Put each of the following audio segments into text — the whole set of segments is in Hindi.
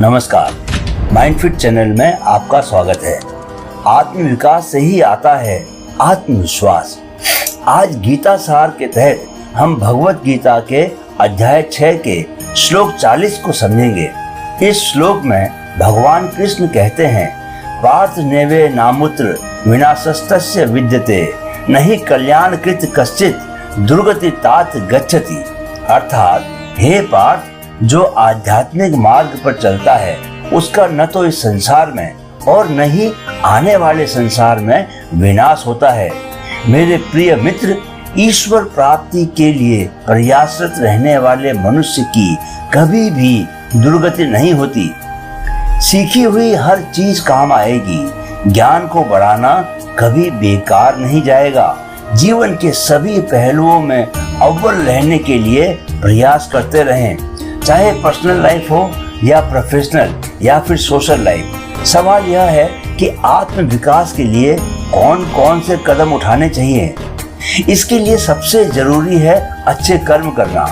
नमस्कार, माइंडफिट चैनल में आपका स्वागत है। आत्मविकास से ही आता है आत्मविश्वास। आज गीता सार के तहत हम भगवत गीता के अध्याय 6 के श्लोक 40 को समझेंगे। इस श्लोक में भगवान कृष्ण कहते हैं, पार्थ नेवे नामुत्र विनाशस्तस्य विद्यते नहि कल्याण कृत कश्चित दुर्गति तात गच्छति। अर्थात हे पार्थ, जो आध्यात्मिक मार्ग पर चलता है उसका न तो इस संसार में और न ही आने वाले संसार में विनाश होता है। मेरे प्रिय मित्र, ईश्वर प्राप्ति के लिए प्रयासरत रहने वाले मनुष्य की कभी भी दुर्गति नहीं होती। सीखी हुई हर चीज काम आएगी। ज्ञान को बढ़ाना कभी बेकार नहीं जाएगा। जीवन के सभी पहलुओं में अव्वल रहने के लिए प्रयास करते रहें, चाहे पर्सनल लाइफ हो या प्रोफेशनल या फिर सोशल लाइफ। सवाल यह है कि आत्म विकास के लिए कौन कौन से कदम उठाने चाहिए। इसके लिए सबसे जरूरी है अच्छे कर्म करना।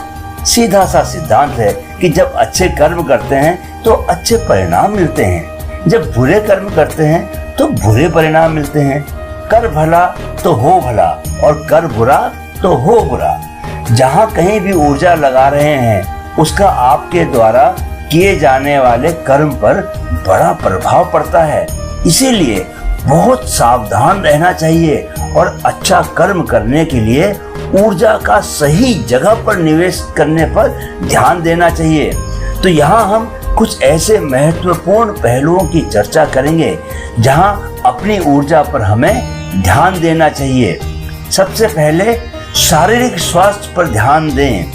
सीधा सा सिद्धांत है कि जब अच्छे कर्म करते हैं तो अच्छे परिणाम मिलते हैं, जब बुरे कर्म करते हैं तो बुरे परिणाम मिलते हैं। कर भला तो हो भला और कर बुरा तो हो बुरा। जहाँ कहीं भी ऊर्जा लगा रहे हैं उसका आपके द्वारा किए जाने वाले कर्म पर बड़ा प्रभाव पड़ता है। इसीलिए बहुत सावधान रहना चाहिए और अच्छा कर्म करने के लिए ऊर्जा का सही जगह पर निवेश करने पर ध्यान देना चाहिए। तो यहाँ हम कुछ ऐसे महत्वपूर्ण पहलुओं की चर्चा करेंगे जहाँ अपनी ऊर्जा पर हमें ध्यान देना चाहिए। सबसे पहले शारीरिक स्वास्थ्य पर ध्यान दें।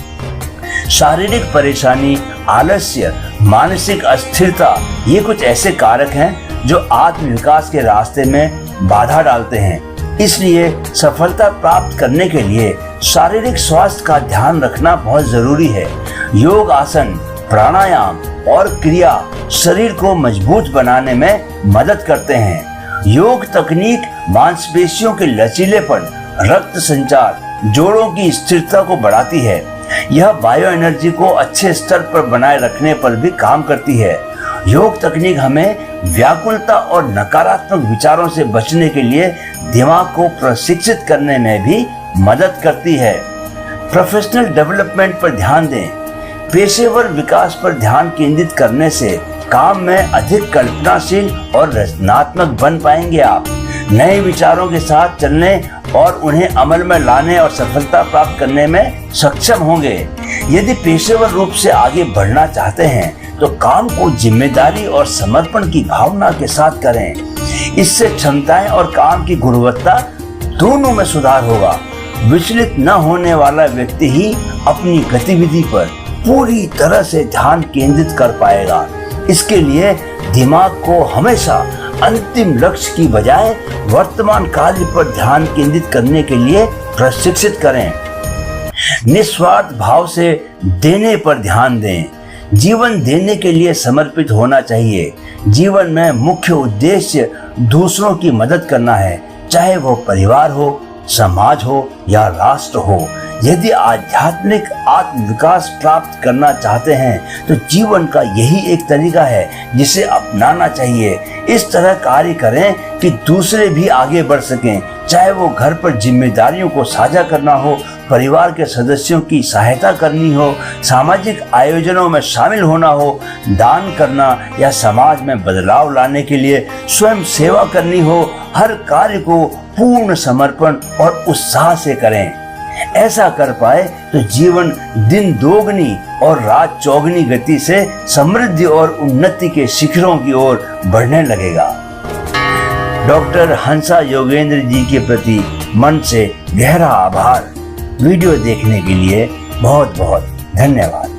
शारीरिक परेशानी, आलस्य, मानसिक अस्थिरता, ये कुछ ऐसे कारक हैं जो आत्मविकास के रास्ते में बाधा डालते हैं। इसलिए सफलता प्राप्त करने के लिए शारीरिक स्वास्थ्य का ध्यान रखना बहुत जरूरी है। योग, आसन, प्राणायाम और क्रिया शरीर को मजबूत बनाने में मदद करते हैं। योग तकनीक मांसपेशियों के लचीलेपन, रक्त संचार, जोड़ों की स्थिरता को बढ़ाती है। यह बायो एनर्जी को अच्छे स्तर पर बनाए रखने पर भी काम करती है। योग तकनीक हमें व्याकुलता और नकारात्मक विचारों से बचने के लिए दिमाग को प्रशिक्षित करने में भी मदद करती है। प्रोफेशनल डेवलपमेंट पर ध्यान दें। पेशेवर विकास पर ध्यान केंद्रित करने से काम में अधिक कल्पनाशील और रचनात्मक बन पाएंगे। आप नए विचारों के साथ चलने और उन्हें अमल में लाने और सफलता प्राप्त करने में सक्षम होंगे। यदि पेशेवर रूप से आगे बढ़ना चाहते हैं तो काम को जिम्मेदारी और समर्पण की भावना के साथ करें। इससे क्षमताएं और काम की गुणवत्ता दोनों में सुधार होगा। विचलित न होने वाला व्यक्ति ही अपनी गतिविधि पर पूरी तरह से ध्यान केंद्रित कर पाएगा। इसके लिए दिमाग को हमेशा अंतिम लक्ष्य की बजाय वर्तमान कार्य पर ध्यान केंद्रित करने के लिए प्रशिक्षित करें। निस्वार्थ भाव से देने पर ध्यान दें। जीवन देने के लिए समर्पित होना चाहिए। जीवन में मुख्य उद्देश्य दूसरों की मदद करना है, चाहे वो परिवार हो, समाज हो या राष्ट्र हो। यदि आध्यात्मिक आत्मविकास प्राप्त करना चाहते हैं तो जीवन का यही एक तरीका है जिसे अपनाना चाहिए। इस तरह कार्य करें कि दूसरे भी आगे बढ़ सकें, चाहे वो घर पर जिम्मेदारियों को साझा करना हो, परिवार के सदस्यों की सहायता करनी हो, सामाजिक आयोजनों में शामिल होना हो, दान करना या समाज में बदलाव लाने के लिए स्वयं सेवा करनी हो। हर कार्य को पूर्ण समर्पण और उत्साह से करें। ऐसा कर पाए तो जीवन दिन दोगुनी और रात चौगुनी गति से समृद्धि और उन्नति के शिखरों की ओर बढ़ने लगेगा। डॉक्टर हंसा योगेंद्र जी के प्रति मन से गहरा आभार। वीडियो देखने के लिए बहुत बहुत धन्यवाद।